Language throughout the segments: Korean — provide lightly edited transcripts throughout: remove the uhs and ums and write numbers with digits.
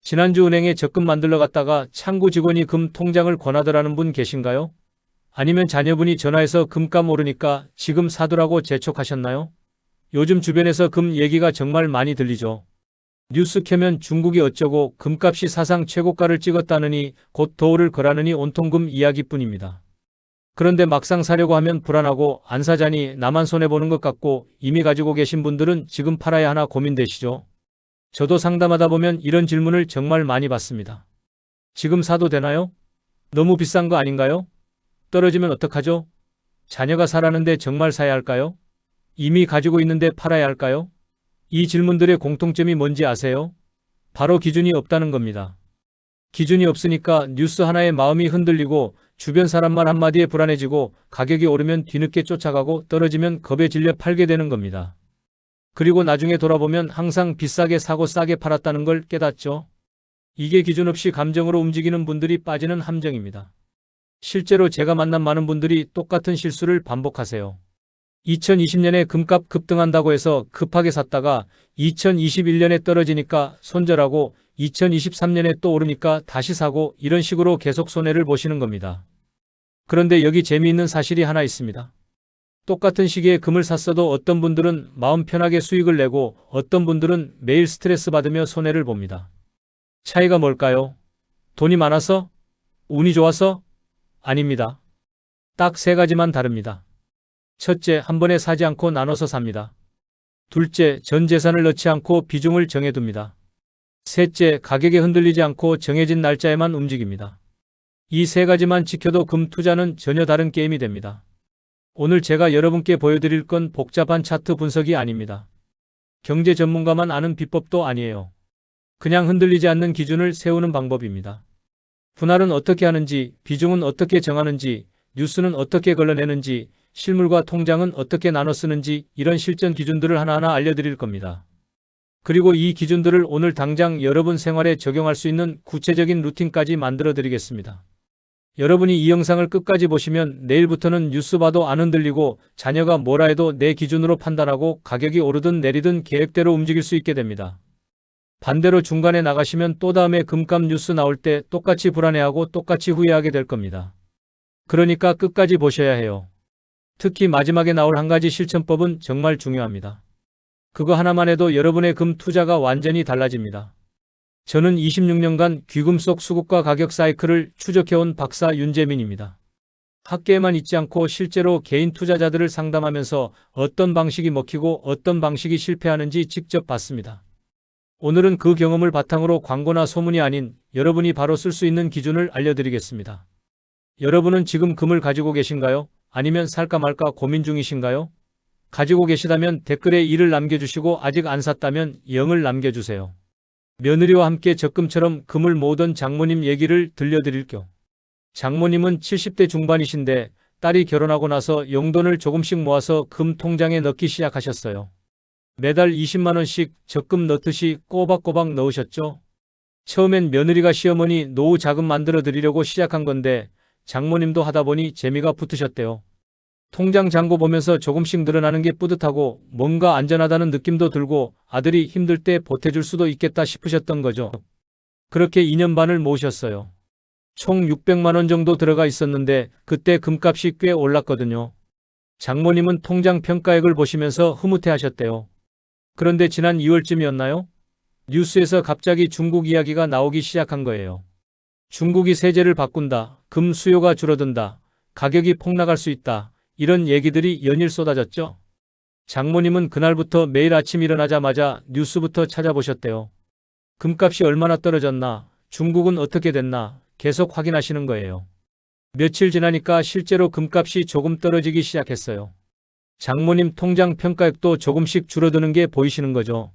지난주 은행에 적금 만들러 갔다가 창구 직원이 금 통장을 권하더라는 분 계신가요? 아니면 자녀분이 전화해서 금값 오르니까 지금 사두라고 재촉하셨나요? 요즘 주변에서 금 얘기가 정말 많이 들리죠. 뉴스 켜면 중국이 어쩌고 금값이 사상 최고가를 찍었다느니 곧 더 오를 거라느니 온통 금 이야기뿐입니다. 그런데 막상 사려고 하면 불안하고 안 사자니 나만 손해보는 것 같고 이미 가지고 계신 분들은 지금 팔아야 하나 고민되시죠? 저도 상담하다 보면 이런 질문을 정말 많이 받습니다. 지금 사도 되나요? 너무 비싼 거 아닌가요? 떨어지면 어떡하죠? 자녀가 사라는데 정말 사야 할까요? 이미 가지고 있는데 팔아야 할까요? 이 질문들의 공통점이 뭔지 아세요? 바로 기준이 없다는 겁니다. 기준이 없으니까 뉴스 하나에 마음이 흔들리고 주변 사람만 한마디에 불안해지고 가격이 오르면 뒤늦게 쫓아가고 떨어지면 겁에 질려 팔게 되는 겁니다. 그리고 나중에 돌아보면 항상 비싸게 사고 싸게 팔았다는 걸 깨닫죠. 이게 기준 없이 감정으로 움직이는 분들이 빠지는 함정입니다. 실제로 제가 만난 많은 분들이 똑같은 실수를 반복하세요. 2020년에 금값 급등한다고 해서 급하게 샀다가 2021년에 떨어지니까 손절하고 2023년에 또 오르니까 다시 사고 이런 식으로 계속 손해를 보시는 겁니다. 그런데 여기 재미있는 사실이 하나 있습니다. 똑같은 시기에 금을 샀어도 어떤 분들은 마음 편하게 수익을 내고 어떤 분들은 매일 스트레스 받으며 손해를 봅니다. 차이가 뭘까요? 돈이 많아서? 운이 좋아서? 아닙니다. 딱 세 가지만 다릅니다. 첫째, 한 번에 사지 않고 나눠서 삽니다. 둘째, 전 재산을 넣지 않고 비중을 정해둡니다. 셋째, 가격에 흔들리지 않고 정해진 날짜에만 움직입니다. 이 세 가지만 지켜도 금 투자는 전혀 다른 게임이 됩니다. 오늘 제가 여러분께 보여드릴 건 복잡한 차트 분석이 아닙니다. 경제 전문가만 아는 비법도 아니에요. 그냥 흔들리지 않는 기준을 세우는 방법입니다. 분할은 어떻게 하는지, 비중은 어떻게 정하는지, 뉴스는 어떻게 걸러내는지, 실물과 통장은 어떻게 나눠 쓰는지 이런 실전 기준들을 하나하나 알려드릴 겁니다. 그리고 이 기준들을 오늘 당장 여러분 생활에 적용할 수 있는 구체적인 루틴까지 만들어 드리겠습니다. 여러분이 이 영상을 끝까지 보시면 내일부터는 뉴스 봐도 안 흔들리고 자녀가 뭐라 해도 내 기준으로 판단하고 가격이 오르든 내리든 계획대로 움직일 수 있게 됩니다. 반대로 중간에 나가시면 또 다음에 금값 뉴스 나올 때 똑같이 불안해하고 똑같이 후회하게 될 겁니다. 그러니까 끝까지 보셔야 해요. 특히 마지막에 나올 한 가지 실천법은 정말 중요합니다. 그거 하나만 해도 여러분의 금 투자가 완전히 달라집니다. 저는 26년간 귀금 속 수급과 가격 사이클을 추적해온 박사 윤재민입니다. 학계에만 있지 않고 실제로 개인 투자자들을 상담하면서 어떤 방식이 먹히고 어떤 방식이 실패하는지 직접 봤습니다. 오늘은 그 경험을 바탕으로 광고나 소문이 아닌 여러분이 바로 쓸 수 있는 기준을 알려드리겠습니다. 여러분은 지금 금을 가지고 계신가요? 아니면 살까 말까 고민 중이신가요? 가지고 계시다면 댓글에 1을 남겨주시고 아직 안 샀다면 0을 남겨주세요. 며느리와 함께 적금처럼 금을 모으던 장모님 얘기를 들려드릴게요. 장모님은 70대 중반이신데 딸이 결혼하고 나서 용돈을 조금씩 모아서 금 통장에 넣기 시작하셨어요. 매달 20만 원씩 적금 넣듯이 꼬박꼬박 넣으셨죠. 처음엔 며느리가 시어머니 노후 자금 만들어 드리려고 시작한 건데 장모님도 하다 보니 재미가 붙으셨대요. 통장 잔고 보면서 조금씩 늘어나는 게 뿌듯하고 뭔가 안전하다는 느낌도 들고 아들이 힘들 때 보태줄 수도 있겠다 싶으셨던 거죠. 그렇게 2년 반을 모으셨어요. 총 600만 원 정도 들어가 있었는데 그때 금값이 꽤 올랐거든요. 장모님은 통장 평가액을 보시면서 흐뭇해하셨대요. 그런데 지난 2월쯤이었나요? 뉴스에서 갑자기 중국 이야기가 나오기 시작한 거예요. 중국이 세제를 바꾼다, 금 수요가 줄어든다, 가격이 폭락할 수 있다. 이런 얘기들이 연일 쏟아졌죠. 장모님은 그날부터 매일 아침 일어나자마자 뉴스부터 찾아보셨대요. 금값이 얼마나 떨어졌나, 중국은 어떻게 됐나 계속 확인하시는 거예요. 며칠 지나니까 실제로 금값이 조금 떨어지기 시작했어요. 장모님 통장 평가액도 조금씩 줄어드는 게 보이시는 거죠.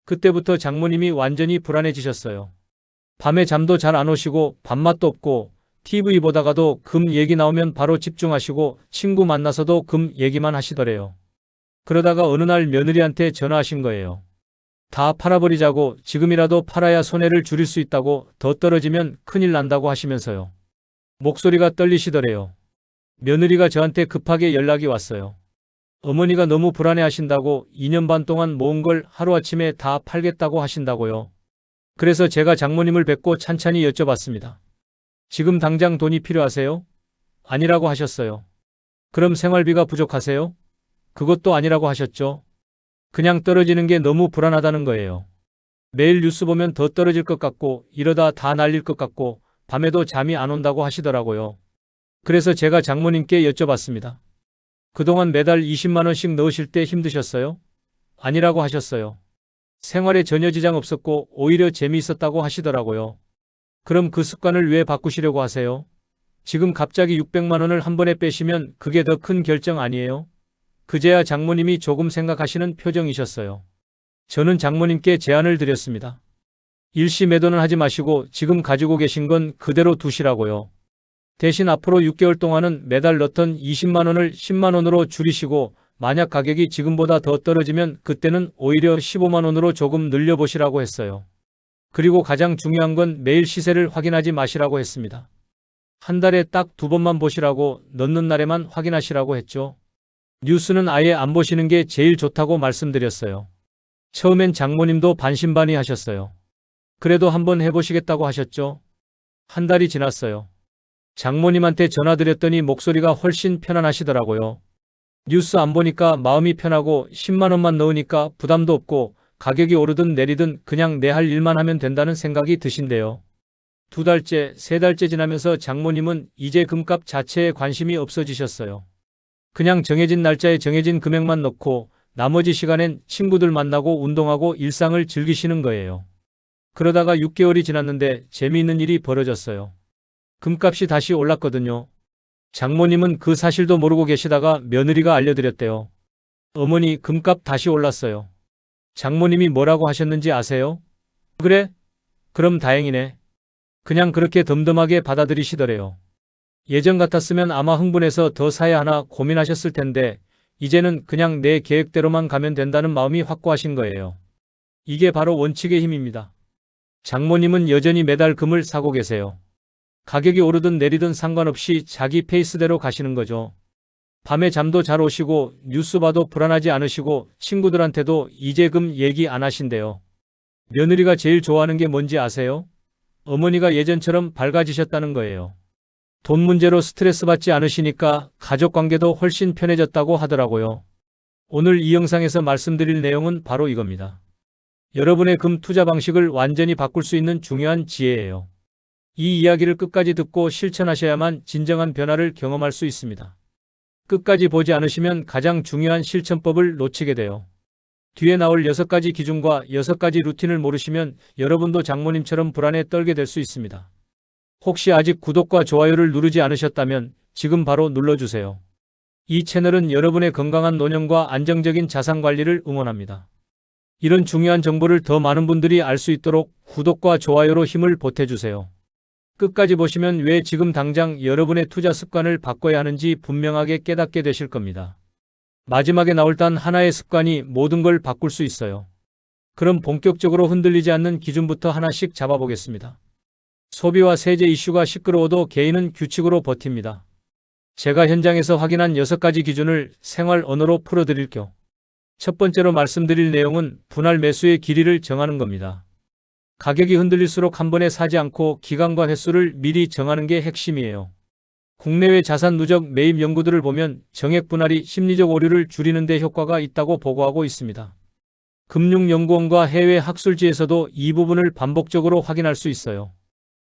그때부터 장모님이 완전히 불안해지셨어요. 밤에 잠도 잘 안 오시고 밥맛도 없고 TV 보다가도 금 얘기 나오면 바로 집중하시고 친구 만나서도 금 얘기만 하시더래요. 그러다가 어느 날 며느리한테 전화하신 거예요. 다 팔아버리자고, 지금이라도 팔아야 손해를 줄일 수 있다고, 더 떨어지면 큰일 난다고 하시면서요. 목소리가 떨리시더래요. 며느리가 저한테 급하게 연락이 왔어요. 어머니가 너무 불안해 하신다고 2년 반 동안 모은 걸 하루아침에 다 팔겠다고 하신다고요. 그래서 제가 장모님을 뵙고 찬찬히 여쭤봤습니다. 지금 당장 돈이 필요하세요? 아니라고 하셨어요. 그럼 생활비가 부족하세요? 그것도 아니라고 하셨죠. 그냥 떨어지는 게 너무 불안하다는 거예요. 매일 뉴스 보면 더 떨어질 것 같고 이러다 다 날릴 것 같고 밤에도 잠이 안 온다고 하시더라고요. 그래서 제가 장모님께 여쭤봤습니다. 그동안 매달 20만 원씩 넣으실 때 힘드셨어요? 아니라고 하셨어요. 생활에 전혀 지장 없었고 오히려 재미있었다고 하시더라고요. 그럼 그 습관을 왜 바꾸시려고 하세요? 지금 갑자기 600만 원을 한 번에 빼시면 그게 더 큰 결정 아니에요? 그제야 장모님이 조금 생각하시는 표정이셨어요. 저는 장모님께 제안을 드렸습니다. 일시 매도는 하지 마시고 지금 가지고 계신 건 그대로 두시라고요. 대신 앞으로 6개월 동안은 매달 넣던 20만 원을 10만 원으로 줄이시고 만약 가격이 지금보다 더 떨어지면 그때는 오히려 15만 원으로 조금 늘려보시라고 했어요. 그리고 가장 중요한 건 매일 시세를 확인하지 마시라고 했습니다. 한 달에 딱 2번만 보시라고 넣는 날에만 확인하시라고 했죠. 뉴스는 아예 안 보시는 게 제일 좋다고 말씀드렸어요. 처음엔 장모님도 반신반의 하셨어요. 그래도 한번 해보시겠다고 하셨죠. 한 달이 지났어요. 장모님한테 전화드렸더니 목소리가 훨씬 편안하시더라고요. 뉴스 안 보니까 마음이 편하고 10만 원만 넣으니까 부담도 없고 가격이 오르든 내리든 그냥 내 할 일만 하면 된다는 생각이 드신대요. 2달째, 3달째 지나면서 장모님은 이제 금값 자체에 관심이 없어지셨어요. 그냥 정해진 날짜에 정해진 금액만 넣고 나머지 시간엔 친구들 만나고 운동하고 일상을 즐기시는 거예요. 그러다가 6개월이 지났는데 재미있는 일이 벌어졌어요. 금값이 다시 올랐거든요. 장모님은 그 사실도 모르고 계시다가 며느리가 알려드렸대요. 어머니, 금값 다시 올랐어요. 장모님이 뭐라고 하셨는지 아세요? 그래? 그럼 다행이네. 그냥 그렇게 덤덤하게 받아들이시더래요. 예전 같았으면 아마 흥분해서 더 사야 하나 고민하셨을 텐데 이제는 그냥 내 계획대로만 가면 된다는 마음이 확고하신 거예요. 이게 바로 원칙의 힘입니다. 장모님은 여전히 매달 금을 사고 계세요. 가격이 오르든 내리든 상관없이 자기 페이스대로 가시는 거죠. 밤에 잠도 잘 오시고 뉴스 봐도 불안하지 않으시고 친구들한테도 이제 금 얘기 안 하신대요. 며느리가 제일 좋아하는 게 뭔지 아세요? 어머니가 예전처럼 밝아지셨다는 거예요. 돈 문제로 스트레스 받지 않으시니까 가족관계도 훨씬 편해졌다고 하더라고요. 오늘 이 영상에서 말씀드릴 내용은 바로 이겁니다. 여러분의 금 투자 방식을 완전히 바꿀 수 있는 중요한 지혜예요. 이 이야기를 끝까지 듣고 실천하셔야만 진정한 변화를 경험할 수 있습니다. 끝까지 보지 않으시면 가장 중요한 실천법을 놓치게 돼요. 뒤에 나올 6가지 기준과 6가지 루틴을 모르시면 여러분도 장모님처럼 불안에 떨게 될 수 있습니다. 혹시 아직 구독과 좋아요를 누르지 않으셨다면 지금 바로 눌러주세요. 이 채널은 여러분의 건강한 노년과 안정적인 자산 관리를 응원합니다. 이런 중요한 정보를 더 많은 분들이 알 수 있도록 구독과 좋아요로 힘을 보태주세요. 끝까지 보시면 왜 지금 당장 여러분의 투자 습관을 바꿔야 하는지 분명하게 깨닫게 되실 겁니다. 마지막에 나올 단 하나의 습관이 모든 걸 바꿀 수 있어요. 그럼 본격적으로 흔들리지 않는 기준부터 하나씩 잡아보겠습니다. 소비와 세제 이슈가 시끄러워도 개인은 규칙으로 버팁니다. 제가 현장에서 확인한 6가지 기준을 생활 언어로 풀어드릴게요. 첫 번째로 말씀드릴 내용은 분할 매수의 길이를 정하는 겁니다. 가격이 흔들릴수록 한 번에 사지 않고 기간과 횟수를 미리 정하는 게 핵심이에요. 국내외 자산 누적 매입 연구들을 보면 정액 분할이 심리적 오류를 줄이는 데 효과가 있다고 보고하고 있습니다. 금융연구원과 해외 학술지에서도 이 부분을 반복적으로 확인할 수 있어요.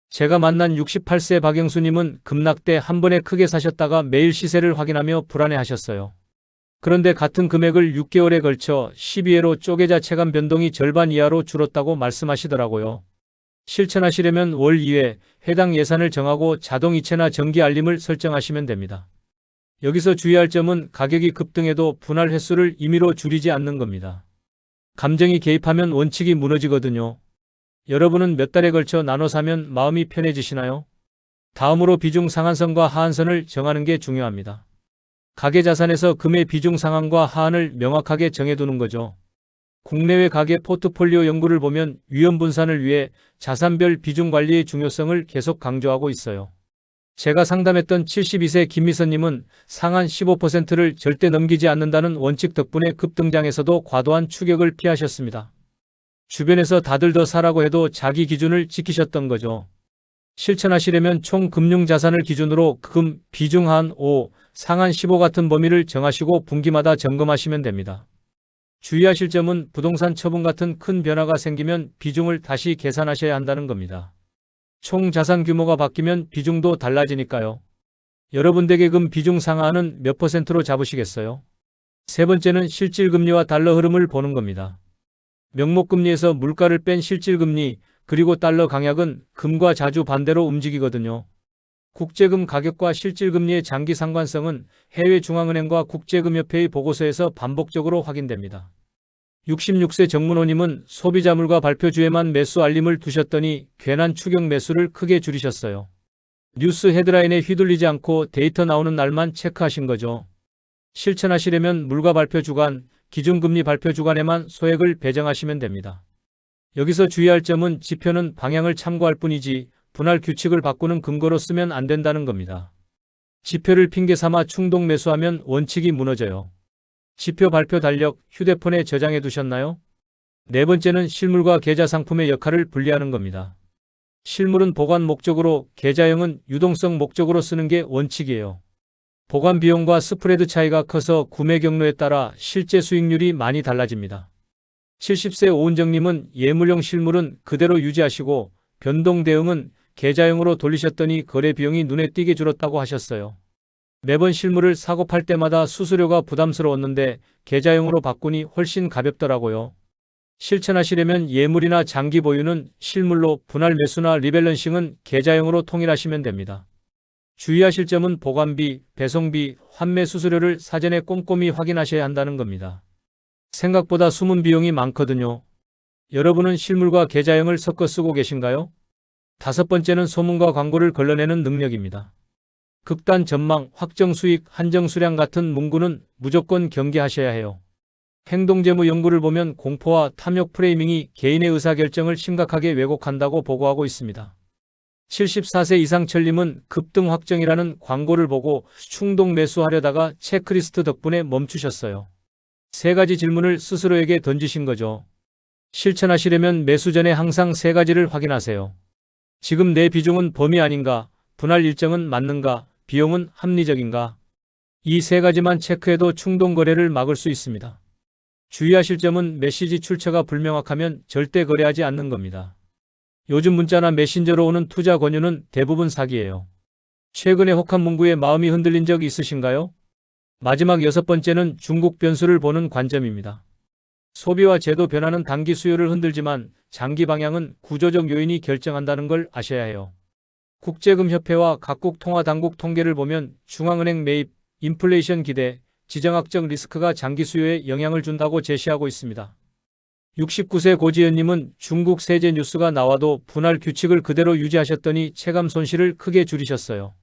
제가 만난 68세 박영수님은 급락 때 한 번에 크게 사셨다가 매일 시세를 확인하며 불안해하셨어요. 그런데 같은 금액을 6개월에 걸쳐 12회로 쪼개자 체감 변동이 절반 이하로 줄었다고 말씀하시더라고요. 실천하시려면 월 2회 해당 예산을 정하고 자동 이체나 정기 알림을 설정하시면 됩니다. 여기서 주의할 점은 가격이 급등해도 분할 횟수를 임의로 줄이지 않는 겁니다. 감정이 개입하면 원칙이 무너지거든요. 여러분은 몇 달에 걸쳐 나눠 사면 마음이 편해지시나요? 다음으로 비중 상한선과 하한선을 정하는 게 중요합니다. 가계자산에서 금의 비중 상한과 하한을 명확하게 정해두는 거죠. 국내외 가계 포트폴리오 연구를 보면 위험 분산을 위해 자산별 비중 관리의 중요성을 계속 강조하고 있어요. 제가 상담했던 72세 김미선님은 상한 15%를 절대 넘기지 않는다는 원칙 덕분에 급등장에서도 과도한 추격을 피하셨습니다. 주변에서 다들 더 사라고 해도 자기 기준을 지키셨던 거죠. 실천하시려면 총 금융자산을 기준으로 금, 비중 한 5, 상한 15 같은 범위를 정하시고 분기마다 점검하시면 됩니다. 주의하실 점은 부동산 처분 같은 큰 변화가 생기면 비중을 다시 계산하셔야 한다는 겁니다. 총 자산 규모가 바뀌면 비중도 달라지니까요. 여러분 댁의 금 비중 상한은 몇 %로 잡으시겠어요? 세 번째는 실질금리와 달러 흐름을 보는 겁니다. 명목금리에서 물가를 뺀 실질금리, 그리고 달러 강약은 금과 자주 반대로 움직이거든요. 국제금 가격과 실질금리의 장기 상관성은 해외 중앙은행과 국제금협회의 보고서에서 반복적으로 확인됩니다. 66세 정문호님은 소비자물가 발표주에만 매수 알림을 두셨더니 괜한 추격 매수를 크게 줄이셨어요. 뉴스 헤드라인에 휘둘리지 않고 데이터 나오는 날만 체크하신 거죠. 실천하시려면 물가 발표 주간, 기준금리 발표 주간에만 소액을 배정하시면 됩니다. 여기서 주의할 점은 지표는 방향을 참고할 뿐이지 분할 규칙을 바꾸는 근거로 쓰면 안 된다는 겁니다. 지표를 핑계 삼아 충동 매수하면 원칙이 무너져요. 지표 발표 달력 휴대폰에 저장해 두셨나요? 네 번째는 실물과 계좌 상품의 역할을 분리하는 겁니다. 실물은 보관 목적으로, 계좌형은 유동성 목적으로 쓰는 게 원칙이에요. 보관 비용과 스프레드 차이가 커서 구매 경로에 따라 실제 수익률이 많이 달라집니다. 70세 오은정님은 예물용 실물은 그대로 유지하시고 변동 대응은 계좌형으로 돌리셨더니 거래 비용이 눈에 띄게 줄었다고 하셨어요. 매번 실물을 사고 팔 때마다 수수료가 부담스러웠는데 계좌형으로 바꾸니 훨씬 가볍더라고요. 실천하시려면 예물이나 장기 보유는 실물로, 분할 매수나 리밸런싱은 계좌형으로 통일하시면 됩니다. 주의하실 점은 보관비, 배송비, 환매 수수료를 사전에 꼼꼼히 확인하셔야 한다는 겁니다. 생각보다 숨은 비용이 많거든요. 여러분은 실물과 계좌형을 섞어 쓰고 계신가요? 다섯 번째는 소문과 광고를 걸러내는 능력입니다. 극단 전망, 확정 수익, 한정 수량 같은 문구는 무조건 경계하셔야 해요. 행동재무 연구를 보면 공포와 탐욕 프레이밍이 개인의 의사결정을 심각하게 왜곡한다고 보고하고 있습니다. 74세 이상 철님은 급등 확정이라는 광고를 보고 충동 매수하려다가 체크리스트 덕분에 멈추셨어요. 세 가지 질문을 스스로에게 던지신 거죠. 실천하시려면 매수 전에 항상 세 가지를 확인하세요. 지금 내 비중은 범위 아닌가? 분할 일정은 맞는가? 비용은 합리적인가? 이 세 가지만 체크해도 충동 거래를 막을 수 있습니다. 주의하실 점은 메시지 출처가 불명확하면 절대 거래하지 않는 겁니다. 요즘 문자나 메신저로 오는 투자 권유는 대부분 사기예요. 최근에 혹한 문구에 마음이 흔들린 적 있으신가요? 마지막 여섯 번째는 중국 변수를 보는 관점입니다. 소비와 제도 변화는 단기 수요를 흔들지만 장기 방향은 구조적 요인이 결정한다는 걸 아셔야 해요. 국제금협회와 각국 통화당국 통계를 보면 중앙은행 매입, 인플레이션 기대, 지정학적 리스크가 장기 수요에 영향을 준다고 제시하고 있습니다. 69세 고지연님은 중국 세제 뉴스가 나와도 분할 규칙을 그대로 유지하셨더니 체감 손실을 크게 줄이셨어요.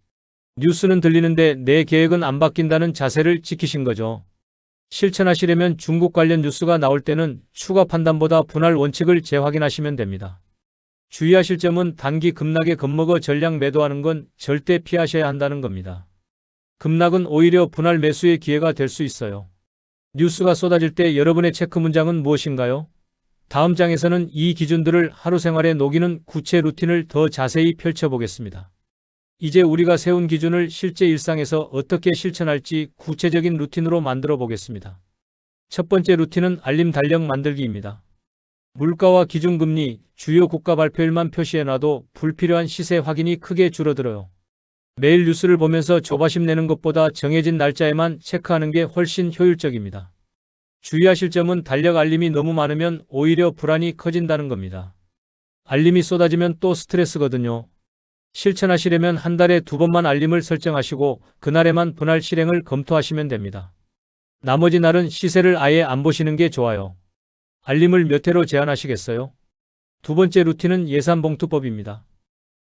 뉴스는 들리는데 내 계획은 안 바뀐다는 자세를 지키신 거죠. 실천하시려면 중국 관련 뉴스가 나올 때는 추가 판단보다 분할 원칙을 재확인하시면 됩니다. 주의하실 점은 단기 급락에 겁먹어 전량 매도하는 건 절대 피하셔야 한다는 겁니다. 급락은 오히려 분할 매수의 기회가 될 수 있어요. 뉴스가 쏟아질 때 여러분의 체크 문장은 무엇인가요? 다음 장에서는 이 기준들을 하루 생활에 녹이는 구체 루틴을 더 자세히 펼쳐보겠습니다. 이제 우리가 세운 기준을 실제 일상에서 어떻게 실천할지 구체적인 루틴으로 만들어 보겠습니다. 첫 번째 루틴은 알림 달력 만들기입니다. 물가와 기준금리, 주요 국가 발표일만 표시해놔도 불필요한 시세 확인이 크게 줄어들어요. 매일 뉴스를 보면서 조바심 내는 것보다 정해진 날짜에만 체크하는 게 훨씬 효율적입니다. 주의하실 점은 달력 알림이 너무 많으면 오히려 불안이 커진다는 겁니다. 알림이 쏟아지면 또 스트레스거든요. 실천하시려면 한 달에 2번만 알림을 설정하시고 그날에만 분할 실행을 검토하시면 됩니다. 나머지 날은 시세를 아예 안 보시는 게 좋아요. 알림을 몇 회로 제한하시겠어요? 두 번째 루틴은 예산봉투법입니다.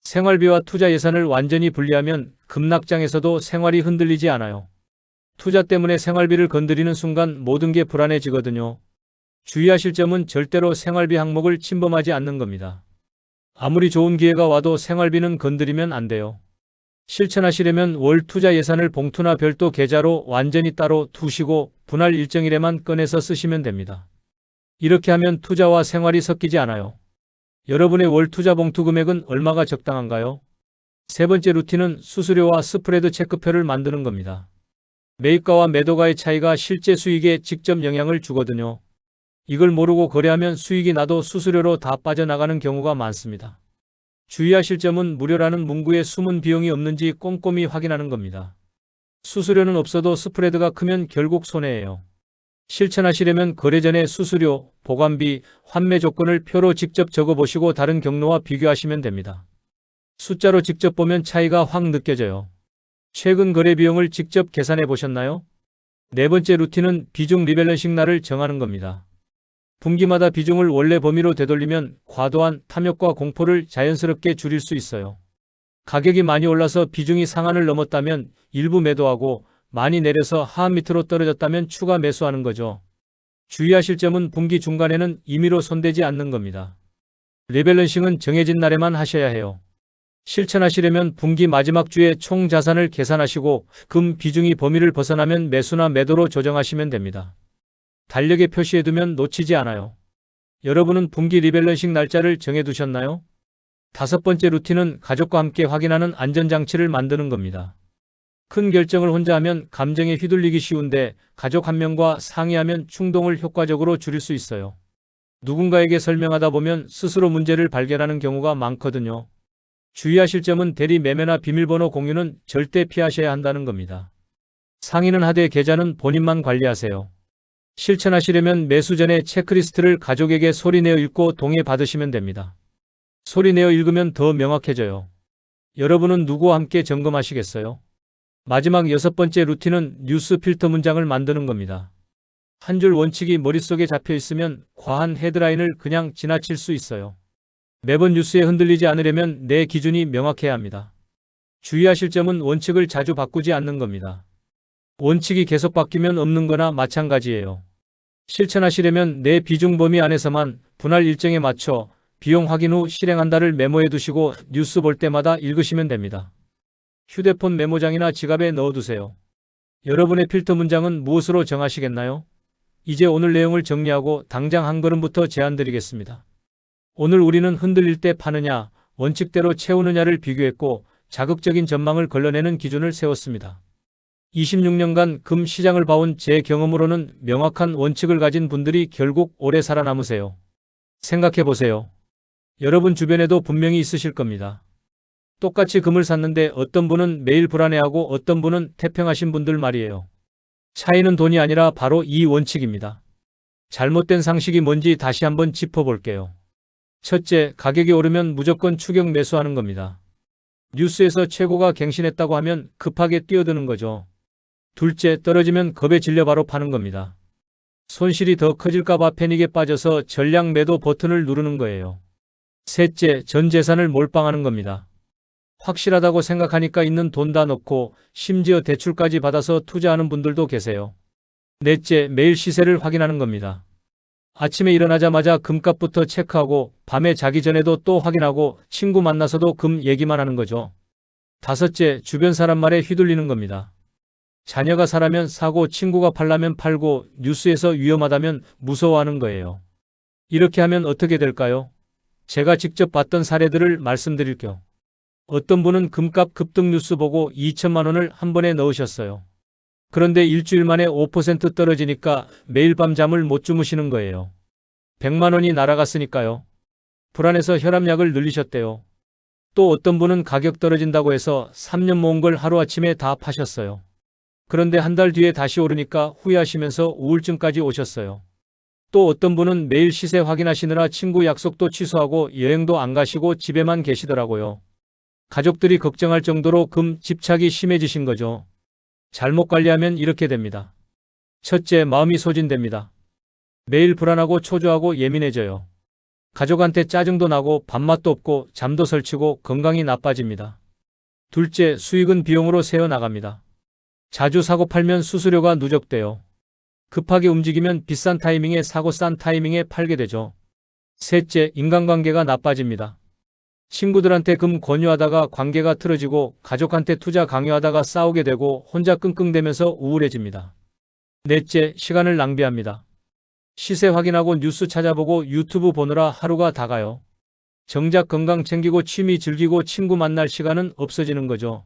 생활비와 투자 예산을 완전히 분리하면 급락장에서도 생활이 흔들리지 않아요. 투자 때문에 생활비를 건드리는 순간 모든 게 불안해지거든요. 주의하실 점은 절대로 생활비 항목을 침범하지 않는 겁니다. 아무리 좋은 기회가 와도 생활비는 건드리면 안 돼요. 실천하시려면 월 투자 예산을 봉투나 별도 계좌로 완전히 따로 두시고 분할 일정일에만 꺼내서 쓰시면 됩니다. 이렇게 하면 투자와 생활이 섞이지 않아요. 여러분의 월 투자 봉투 금액은 얼마가 적당한가요? 세 번째 루틴은 수수료와 스프레드 체크표를 만드는 겁니다. 매입가와 매도가의 차이가 실제 수익에 직접 영향을 주거든요. 이걸 모르고 거래하면 수익이 나도 수수료로 다 빠져나가는 경우가 많습니다. 주의하실 점은 무료라는 문구에 숨은 비용이 없는지 꼼꼼히 확인하는 겁니다. 수수료는 없어도 스프레드가 크면 결국 손해예요. 실천하시려면 거래 전에 수수료, 보관비, 환매 조건을 표로 직접 적어보시고 다른 경로와 비교하시면 됩니다. 숫자로 직접 보면 차이가 확 느껴져요. 최근 거래 비용을 직접 계산해 보셨나요? 네 번째 루틴은 비중 리밸런싱 날을 정하는 겁니다. 분기마다 비중을 원래 범위로 되돌리면 과도한 탐욕과 공포를 자연스럽게 줄일 수 있어요. 가격이 많이 올라서 비중이 상한을 넘었다면 일부 매도하고 많이 내려서 하한 밑으로 떨어졌다면 추가 매수하는 거죠. 주의하실 점은 분기 중간에는 임의로 손대지 않는 겁니다. 리밸런싱은 정해진 날에만 하셔야 해요. 실천하시려면 분기 마지막 주에 총 자산을 계산하시고 금 비중이 범위를 벗어나면 매수나 매도로 조정하시면 됩니다. 달력에 표시해두면 놓치지 않아요. 여러분은 분기 리밸런싱 날짜를 정해두셨나요? 다섯 번째 루틴은 가족과 함께 확인하는 안전장치를 만드는 겁니다. 큰 결정을 혼자 하면 감정에 휘둘리기 쉬운데 가족 한 명과 상의하면 충동을 효과적으로 줄일 수 있어요. 누군가에게 설명하다 보면 스스로 문제를 발견하는 경우가 많거든요. 주의하실 점은 대리 매매나 비밀번호 공유는 절대 피하셔야 한다는 겁니다. 상의는 하되 계좌는 본인만 관리하세요. 실천하시려면 매수 전에 체크리스트를 가족에게 소리내어 읽고 동의 받으시면 됩니다. 소리내어 읽으면 더 명확해져요. 여러분은 누구와 함께 점검하시겠어요? 마지막 여섯 번째 루틴은 뉴스 필터 문장을 만드는 겁니다. 한 줄 원칙이 머릿속에 잡혀 있으면 과한 헤드라인을 그냥 지나칠 수 있어요. 매번 뉴스에 흔들리지 않으려면 내 기준이 명확해야 합니다. 주의하실 점은 원칙을 자주 바꾸지 않는 겁니다. 원칙이 계속 바뀌면 없는 거나 마찬가지예요. 실천하시려면 내 비중 범위 안에서만 분할 일정에 맞춰 비용 확인 후 실행한다를 메모해 두시고 뉴스 볼 때마다 읽으시면 됩니다. 휴대폰 메모장이나 지갑에 넣어두세요. 여러분의 필터 문장은 무엇으로 정하시겠나요? 이제 오늘 내용을 정리하고 당장 한 걸음부터 제안 드리겠습니다. 오늘 우리는 흔들릴 때 파느냐, 원칙대로 채우느냐를 비교했고 자극적인 전망을 걸러내는 기준을 세웠습니다. 26년간 금 시장을 봐온 제 경험으로는 명확한 원칙을 가진 분들이 결국 오래 살아남으세요. 생각해 보세요. 여러분 주변에도 분명히 있으실 겁니다. 똑같이 금을 샀는데 어떤 분은 매일 불안해하고 어떤 분은 태평하신 분들 말이에요. 차이는 돈이 아니라 바로 이 원칙입니다. 잘못된 상식이 뭔지 다시 한번 짚어볼게요. 첫째, 가격이 오르면 무조건 추격 매수하는 겁니다. 뉴스에서 최고가 갱신했다고 하면 급하게 뛰어드는 거죠. 둘째, 떨어지면 겁에 질려 바로 파는 겁니다. 손실이 더 커질까봐 패닉에 빠져서 전량 매도 버튼을 누르는 거예요. 셋째, 전 재산을 몰빵하는 겁니다. 확실하다고 생각하니까 있는 돈 다 넣고 심지어 대출까지 받아서 투자하는 분들도 계세요. 넷째, 매일 시세를 확인하는 겁니다. 아침에 일어나자마자 금값부터 체크하고 밤에 자기 전에도 또 확인하고 친구 만나서도 금 얘기만 하는 거죠. 다섯째, 주변 사람 말에 휘둘리는 겁니다. 자녀가 사라면 사고 친구가 팔라면 팔고 뉴스에서 위험하다면 무서워하는 거예요. 이렇게 하면 어떻게 될까요? 제가 직접 봤던 사례들을 말씀드릴게요. 어떤 분은 금값 급등 뉴스 보고 2천만 원을 한 번에 넣으셨어요. 그런데 일주일 만에 5% 떨어지니까 매일 밤 잠을 못 주무시는 거예요. 100만 원이 날아갔으니까요. 불안해서 혈압약을 늘리셨대요. 또 어떤 분은 가격 떨어진다고 해서 3년 모은 걸 하루아침에 다 파셨어요. 그런데 한 달 뒤에 다시 오르니까 후회하시면서 우울증까지 오셨어요. 또 어떤 분은 매일 시세 확인하시느라 친구 약속도 취소하고 여행도 안 가시고 집에만 계시더라고요. 가족들이 걱정할 정도로 금 집착이 심해지신 거죠. 잘못 관리하면 이렇게 됩니다. 첫째, 마음이 소진됩니다. 매일 불안하고 초조하고 예민해져요. 가족한테 짜증도 나고 밥맛도 없고 잠도 설치고 건강이 나빠집니다. 둘째, 수익은 비용으로 새어나갑니다. 자주 사고 팔면 수수료가 누적돼요. 급하게 움직이면 비싼 타이밍에 사고 싼 타이밍에 팔게 되죠. 셋째, 인간관계가 나빠집니다. 친구들한테 금 권유하다가 관계가 틀어지고 가족한테 투자 강요하다가 싸우게 되고 혼자 끙끙대면서 우울해집니다. 넷째, 시간을 낭비합니다. 시세 확인하고 뉴스 찾아보고 유튜브 보느라 하루가 다 가요. 정작 건강 챙기고 취미 즐기고 친구 만날 시간은 없어지는 거죠.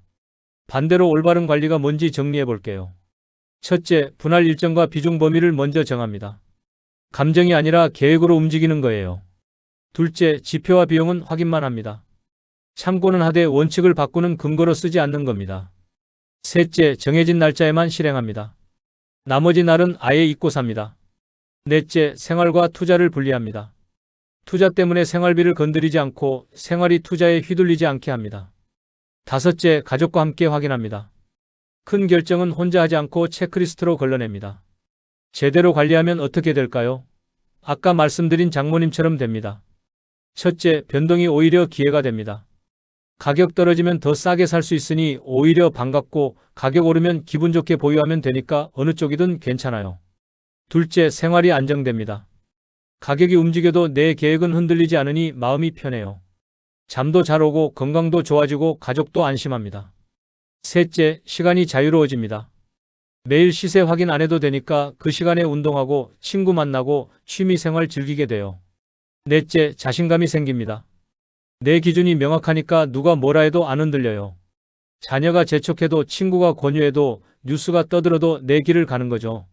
반대로 올바른 관리가 뭔지 정리해 볼게요. 첫째, 분할 일정과 비중 범위를 먼저 정합니다. 감정이 아니라 계획으로 움직이는 거예요. 둘째, 지표와 비용은 확인만 합니다. 참고는 하되 원칙을 바꾸는 근거로 쓰지 않는 겁니다. 셋째, 정해진 날짜에만 실행합니다. 나머지 날은 아예 잊고 삽니다. 넷째, 생활과 투자를 분리합니다. 투자 때문에 생활비를 건드리지 않고 생활이 투자에 휘둘리지 않게 합니다. 다섯째, 가족과 함께 확인합니다. 큰 결정은 혼자 하지 않고 체크리스트로 걸러냅니다. 제대로 관리하면 어떻게 될까요? 아까 말씀드린 장모님처럼 됩니다. 첫째, 변동이 오히려 기회가 됩니다. 가격 떨어지면 더 싸게 살 수 있으니 오히려 반갑고 가격 오르면 기분 좋게 보유하면 되니까 어느 쪽이든 괜찮아요. 둘째, 생활이 안정됩니다. 가격이 움직여도 내 계획은 흔들리지 않으니 마음이 편해요. 잠도 잘 오고 건강도 좋아지고 가족도 안심합니다. 셋째, 시간이 자유로워집니다. 매일 시세 확인 안 해도 되니까 그 시간에 운동하고 친구 만나고 취미생활 즐기게 돼요. 넷째, 자신감이 생깁니다. 내 기준이 명확하니까 누가 뭐라 해도 안 흔들려요. 자녀가 재촉해도 친구가 권유해도 뉴스가 떠들어도 내 길을 가는 거죠.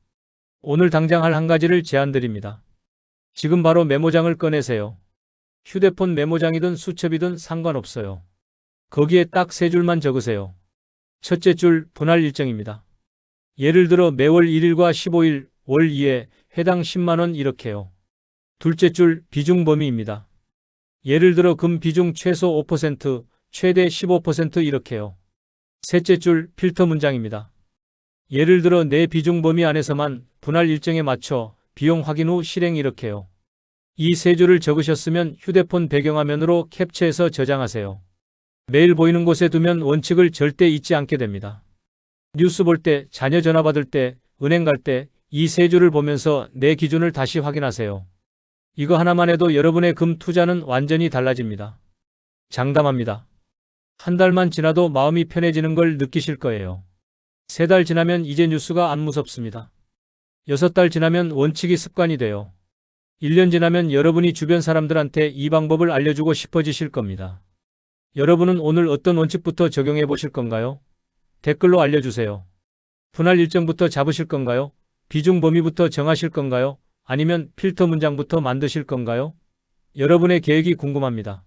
오늘 당장 할 한 가지를 제안드립니다. 지금 바로 메모장을 꺼내세요. 휴대폰 메모장이든 수첩이든 상관없어요. 거기에 딱 3줄만 적으세요. 첫째 줄, 분할 일정입니다. 예를 들어 매월 1일과 15일, 월 2회, 해당 10만원 이렇게요. 둘째 줄, 비중 범위입니다. 예를 들어 금 비중 최소 5%, 최대 15% 이렇게요. 셋째 줄, 필터 문장입니다. 예를 들어 내 비중 범위 안에서만 분할 일정에 맞춰 비용 확인 후 실행 이렇게요. 이 3줄을 적으셨으면 휴대폰 배경화면으로 캡처해서 저장하세요. 매일 보이는 곳에 두면 원칙을 절대 잊지 않게 됩니다. 뉴스 볼 때, 자녀 전화 받을 때, 은행 갈 때 이 3줄을 보면서 내 기준을 다시 확인하세요. 이거 하나만 해도 여러분의 금 투자는 완전히 달라집니다. 장담합니다. 한 달만 지나도 마음이 편해지는 걸 느끼실 거예요. 3달 지나면 이제 뉴스가 안 무섭습니다. 6달 지나면 원칙이 습관이 돼요. 1년 지나면 여러분이 주변 사람들한테 이 방법을 알려주고 싶어지실 겁니다. 여러분은 오늘 어떤 원칙부터 적용해 보실 건가요? 댓글로 알려주세요. 분할 일정부터 잡으실 건가요? 비중 범위부터 정하실 건가요? 아니면 필터 문장부터 만드실 건가요? 여러분의 계획이 궁금합니다.